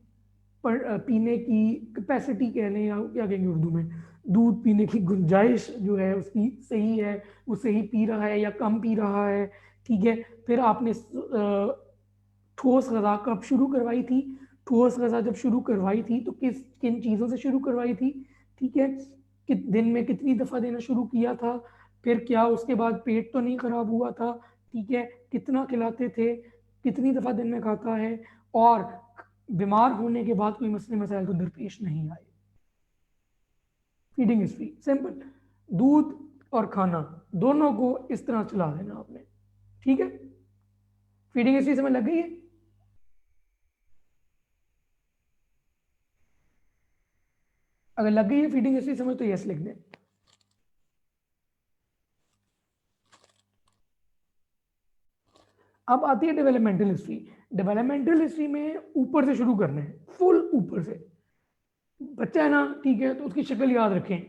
पीने की कैपेसिटी कह लें या क्या कहेंगे उर्दू में, दूध पीने की गुंजाइश जो है उसकी सही है, वो सही पी रहा है या कम पी रहा है, ठीक है। फिर आपने ठोस गज़ा कब शुरू करवाई थी, ठोस गज़ा जब शुरू करवाई थी तो किस किन चीज़ों से शुरू करवाई थी, ठीक है। कि दिन में कितनी दफ़ा देना शुरू किया था, फिर क्या उसके बाद पेट तो नहीं खराब हुआ था, ठीक है, कितना खिलाते थे, कितनी दफ़ा दिन में खाता है, और बीमार होने के बाद कोई मसले मसाइल तो दरपेश नहीं आए। फीडिंग हिस्ट्री सिंपल, दूध और खाना दोनों को इस तरह चला देना आपने, ठीक है। फीडिंग हिस्ट्री समझ लग गई है? अगर लग गई है फीडिंग हिस्ट्री समझ तो यस लिख दें। अब आती है डेवलपमेंटल हिस्ट्री। डेवलपमेंटल हिस्ट्री में ऊपर से शुरू करना है, फुल ऊपर से। बच्चा है ना, ठीक है, तो उसकी शक्ल याद रखें।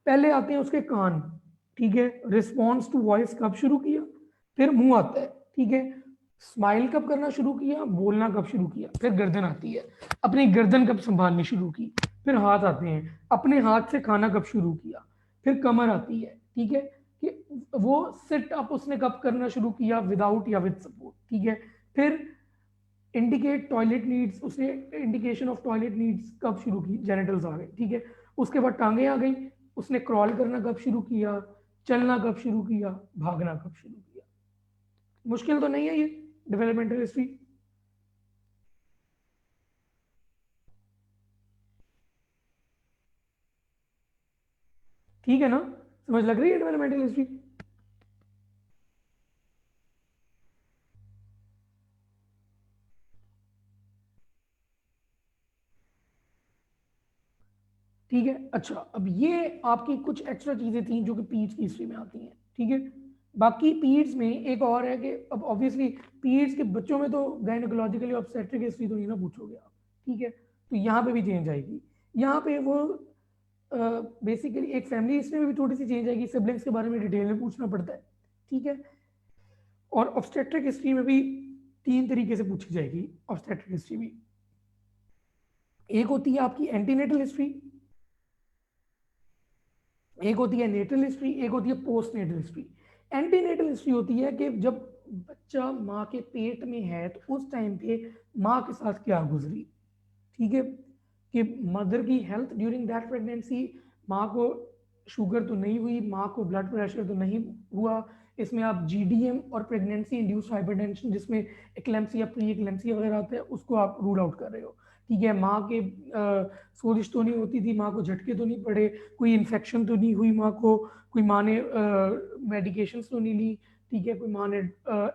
पहले आते हैं उसके कान, ठीक है, रिस्पॉन्स टू वॉइस कब शुरू किया, फिर मुंह आता है, ठीक है। स्माइल कब करना शुरू किया, बोलना कब शुरू किया, फिर गर्दन आती है, अपनी गर्दन कब संभालनी शुरू की, फिर हाथ आते हैं, अपने हाथ से खाना कब शुरू किया, फिर कमर आती है, ठीक है, कि वो सिट अप उसने कब करना शुरू किया, विदाउट या विद सपोर्ट, ठीक है, फिर इंडिकेट टॉयलेट नीड्स, उसने इंडिकेशन ऑफ टॉयलेट नीड्स कब शुरू की, जेनिटल्स आ गए, ठीक है, उसके बाद टांगे आ गई, उसने क्रॉल करना कब शुरू किया, चलना कब शुरू किया, भागना कब शुरू किया। मुश्किल तो नहीं है ये डेवलपमेंटल हिस्ट्री। ठीक है ना, समझ लग रही है डेवलपमेंटल हिस्ट्री। ठीक है, अच्छा, अब ये आपकी कुछ एक्स्ट्रा चीजें थी जो कि पीरियड्स की हिस्ट्री में आती हैं, ठीक है। बाकी पीरियड्स में एक और है कि अब ऑब्वियसली पीरियड्स के बच्चों में तो गायनोकोलॉजिकल या ऑब्स्टेट्रिक हिस्ट्री तो नहीं ना पूछोगे आप, ठीक है, तो यहाँ पे भी चेंज आएगी। यहाँ पे वो बेसिकली एक फैमिली हिस्ट्री में भी थोड़ी सी चेंज आएगी, सिबलिंग्स के बारे में डिटेल में पूछना पड़ता है, ठीक है। और ऑब्स्टेट्रिक हिस्ट्री में भी 3 तरीके से पूछी जाएगी ऑब्स्टेट्रिक हिस्ट्री भी। एक होती है आपकी एंटीनेटल हिस्ट्री, एक होती है नेटल हिस्ट्री, एक होती है post natal history. Antenatal history होती है कि जब बच्चा माँ के पेट में है तो उस टाइम पे माँ के साथ क्या गुजरी, ठीक है, कि मदर की हेल्थ ड्यूरिंग दैट प्रेगनेंसी, माँ को शुगर तो नहीं हुई, माँ को ब्लड प्रेशर तो नहीं हुआ, इसमें आप जीडीएम और प्रेगनेंसी इंड्यूस्ड हाइपरटेंशन जिसमें एक्लेम्सिया प्री एक्लेम्सिया वगैरह आता है उसको आप रूल आउट कर रहे हो, ठीक है। माँ के सोजिश तो नहीं होती थी, माँ को झटके तो नहीं पड़े, कोई इन्फेक्शन तो नहीं हुई माँ को, कोई माँ ने मेडिकेशन तो नहीं ली, ठीक है, कोई माँ ने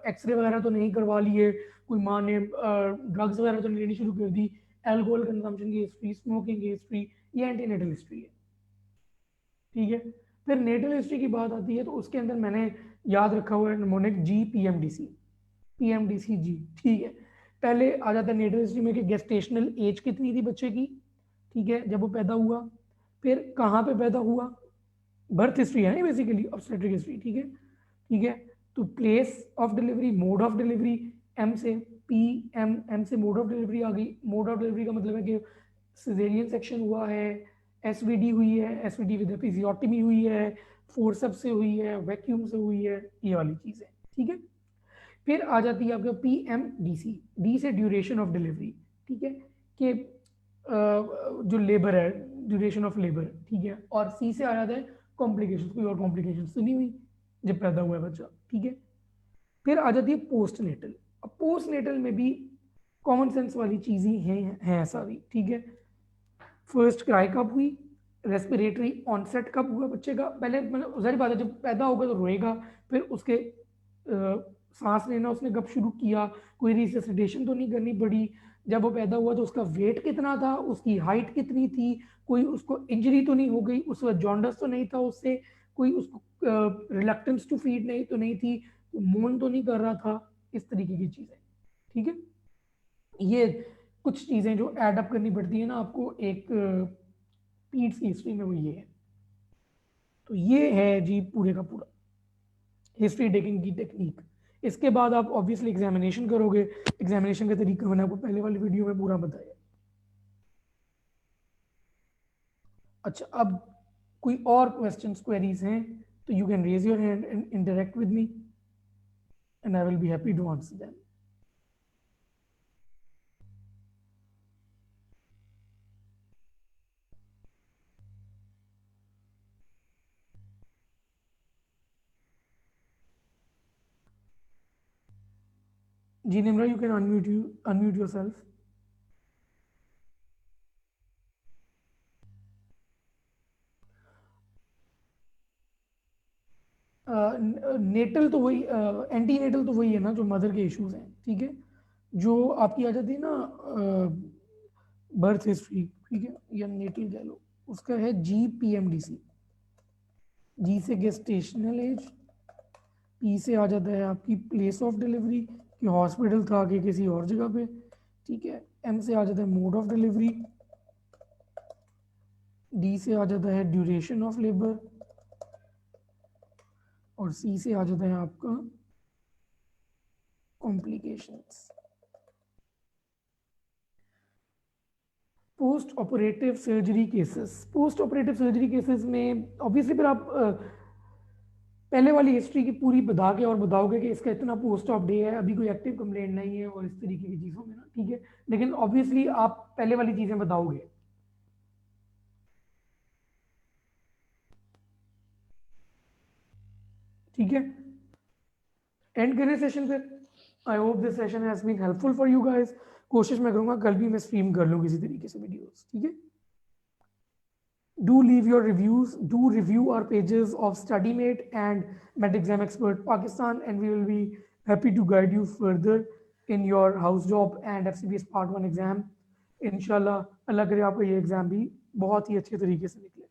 एक्सरे वगैरह तो नहीं करवा लिए, कोई माँ ने ड्रग्स वगैरह तो नहीं लेनी शुरू कर दी, एल्कोहल कंजम्पशन की हिस्ट्री, स्मोकिंग की हिस्ट्री, ये एंटीनेटल हिस्ट्री है, ठीक है। फिर नेटल हिस्ट्री की बात आती है तो उसके अंदर मैंने याद रखा हुआ है निमोनिक जी पीएमडीसी, पीएमडीसी जी, ठीक है। पहले आ जाता है नेटल हिस्ट्री में कि गेस्टेशनल एज कितनी थी बच्चे की, ठीक है, जब वो पैदा हुआ, फिर कहाँ पे पैदा हुआ, बर्थ हिस्ट्री है ना बेसिकली ऑब्स्टेट्रिक हिस्ट्री, ठीक है, ठीक है। तो place of delivery, mode of delivery, M से पी, एम से मोड ऑफ डिलीवरी आ गई, मोड ऑफ डिलीवरी का मतलब है कि सिजेरियन सेक्शन हुआ है, एसवीडी हुई है, एसवीडी विद एपिजियोटमी हुई है, फोर्सअप से हुई है, वैक्यूम से हुई है, ये वाली चीज़ है, ठीक है। फिर आ जाती है आपका P M D C, D से ड्यूरेशन ऑफ डिलीवरी, ठीक है, कि जो लेबर है, ड्यूरेशन ऑफ लेबर, ठीक है, और सी से आ जाता है कॉम्प्लिकेशन, कोई और कॉम्प्लिकेशन तो नहीं हुई जब पैदा हुआ है बच्चा, ठीक है। फिर आ जाती है पोस्ट नेटल। अब पोस्ट नेटल में भी कॉमन सेंस वाली चीज़ें हैं सारी, ठीक है। फर्स्ट क्राई कब हुई, रेस्पिरेटरी ऑनसेट कब हुआ बच्चे का, पहले मतलब सारी बात है, जब पैदा होगा तो रोएगा, फिर उसके सांस लेना उसने कब शुरू किया, कोई रिससिटेशन तो नहीं करनी पड़ी, जब वो पैदा हुआ तो उसका वेट कितना था, उसकी हाइट कितनी थी, कोई उसको इंजरी तो नहीं हो गई, उस वक्त जॉन्डस तो नहीं था उससे, कोई उसको रिलक्टेंस टू फीड नहीं तो नहीं थी, मोन तो नहीं कर रहा था, इस तरीके की चीज़ें, ठीक है। ये कुछ चीज़ें जो एडअप करनी पड़ती है ना आपको एक पीट्स की हिस्ट्री में, वो ये है। तो ये है जी पूरे का पूरा हिस्ट्री टेकिंग की टेक्निक। इसके बाद आप ऑब्वियसली एग्जामिनेशन करोगे, एग्जामिनेशन का तरीका मैंने आपको पहले वाली वीडियो में पूरा बताया। अच्छा, अब कोई और क्वेश्चंस क्वेरीज हैं तो you can raise your hand and interact with me and I will be happy to answer them. जी Nimra, you can unmute yourself. Natal तो वही, एंटी नेटल तो वही है ना जो मदर के इश्यूज हैं, ठीक है। जो आपकी आ जाती है ना बर्थ हिस्ट्री, ठीक है, या नेटल कह लो, उसका है G P M D C. G से गेस्टेशनल एज, पी से आ जाता है आपकी प्लेस ऑफ डिलीवरी कि हॉस्पिटल था कि किसी और जगह पे, ठीक है। एम से आ जाता है मोड ऑफ डिलीवरी, डी से आ जाता है ड्यूरेशन ऑफ लेबर, और सी से आ जाता है आपका complications. Post operative surgery cases, post operative surgery cases में ऑब्वियसली फिर आप पहले वाली हिस्ट्री की पूरी बता के और बताओगे कि इसका इतना पोस्ट ऑप डे है, अभी कोई एक्टिव कंप्लेंट नहीं है और इस तरीके की चीज़ों में ना, ठीक है, लेकिन ऑब्वियसली आप पहले वाली चीज़ें बताओगे। ठीक है, एंड करें सेशन फिर। I hope this session has been helpful for you guys. कोशिश मैं करूंगा कल भी मैं स्ट्रीम कर लूँ किसी तरीके से वीडियोस, ठीक है। Do leave your reviews, do review our pages of StudyMate and MedExam Expert Pakistan, and we will be happy to guide you further in your house job and FCPS Part 1 exam. इंशाल्लाह अल्लाह करे आपका ये एग्जाम भी बहुत ही अच्छे तरीके से निकले।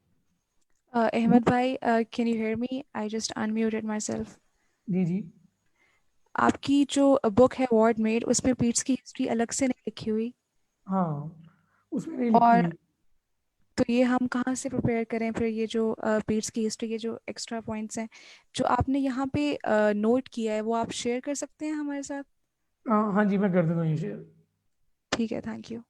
Ahmed bhai, can you hear me? I just unmuted myself. जी जी, आपकी जो बुक है वार्ड मेड, उसमें पीट्स की हिस्ट्री अलग से नहीं लिखी हुई, हाँ उसमें नहीं लिखी और हुई। तो ये हम कहाँ से प्रिपेयर करें फिर? ये जो पीट्स की हिस्ट्री के जो एक्स्ट्रा पॉइंट्स हैं जो आपने यहाँ पे नोट किया है, वो आप शेयर कर सकते हैं हमारे साथ? हाँ जी, मैं कर देता हूँ ये शेयर। ठीक है, थैंक यू।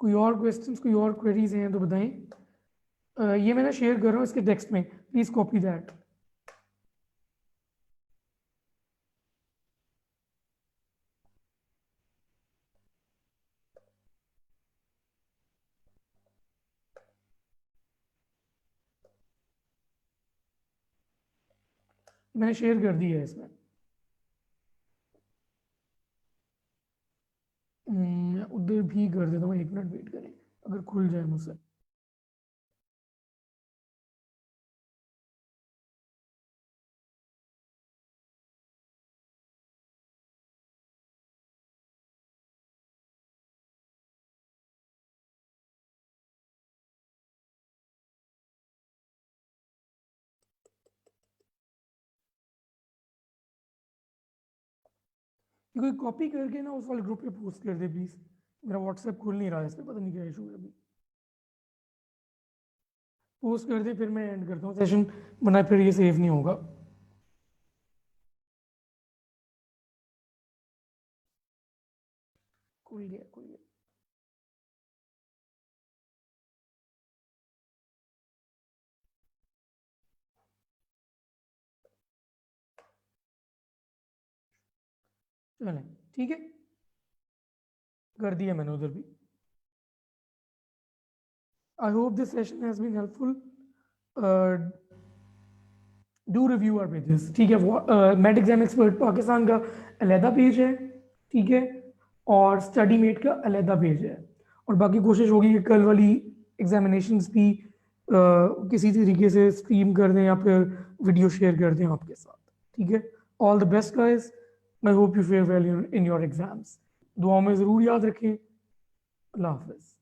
कोई और क्वेश्चंस, कोई और क्वेरीज हैं तो बताएं। ये मैंने शेयर कर रहा हूँ इसके टेक्स्ट में, प्लीज कॉपी दैट। मैंने शेयर कर दी है इसमें। मैं उधर भी कर देता हूँ, 1 मिनट वेट करें अगर खुल जाए मुझसे। कोई कॉपी करके ना उस वाले ग्रुप पे पोस्ट कर दे प्लीज। मेरा व्हाट्सएप खुल नहीं रहा है इस पे, पता नहीं क्या इशू है अभी। पोस्ट कर दे फिर मैं एंड करता हूँ सेशन, वरना फिर ये सेव नहीं होगा। खुल गया, खुल गया। चलें, ठीक है, कर दिया मैंने उधर भी। I hope this session has been helpful. Do review our pages, ठीक है। मेड एग्जाम एक्सपर्ट पाकिस्तान का अलहदा पेज है, ठीक है, और स्टडी मेट का अलहदा पेज है। और बाकी कोशिश होगी कि कल वाली एग्जामिनेशंस भी किसी तरीके से स्ट्रीम कर दें या फिर वीडियो शेयर कर दें आपके साथ, ठीक है। All the best guys, I hope you fair well in your exams. दुआओं में ज़रूर याद रखें। अल्लाह हाफिज़।